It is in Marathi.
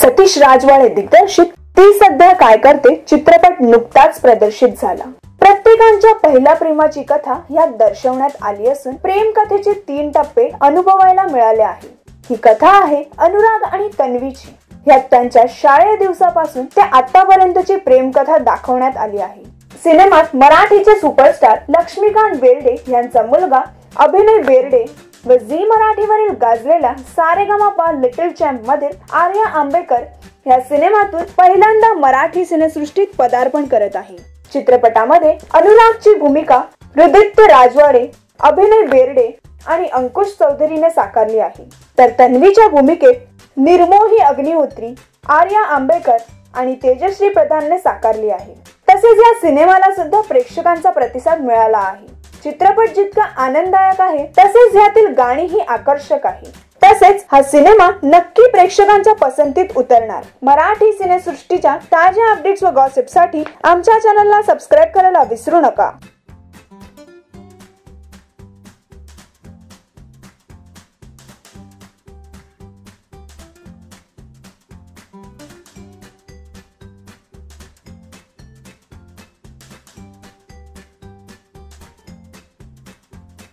सतीश राजवाडे दिग्दर्शित ती सध्या काय करते चित्रपट नुकताच प्रदर्शित झाला। प्रत्येकाच्या पहिल्या प्रेमाची कथा यात दर्शवण्यात आली असून प्रेम कथेचे 3 टप्पे अनुभवायला मिळाले आहे। ही कथा आहे अनुराग आणि तन्वीची। यात त्यांच्या शाळेय दिवसापासून ते आतापर्यंतची प्रेम कथा दाखवण्यात आली आहे। सिनेमात मराठीचे सुपरस्टार लक्ष्मीकांत बेर्डे यांचा मुलगा अभिनय बेर्डे व झी मराठीवरील गाजलेल्या सारेगमपा लिटिल चॅम्प मधील आर्या आंबेकर या सिनेमातून पहिल्यांदा मराठी सिनेसृष्टीत पदार्पण करत आहे। चित्रपटामध्ये अनुरागची भूमिका हृदित्य राजवाडे, अभिनय बेर्डे आणि अंकुश चौधरीने साकारली आहे, तर तन्वीच्या भूमिकेत निर्मोही अग्निहोत्री, आर्या आंबेकर आणि तेजश्री प्रधानने साकारली आहे। तसेच या सिनेमाला सुद्धा प्रेक्षकांचा प्रतिसाद मिळाला आहे। चित्रपट जितका आनंददायक आहे तसेच यातील गाणीही आकर्षक आहे। तसेच हा सिनेमा नक्की प्रेक्षकांच्या पसंतीत उतरणार। मराठी सिनेसृष्टीच्या ताज्या अपडेट्स व गॉसिपसाठी आमच्या चॅनलला सबस्क्राइब करायला विसरू नका।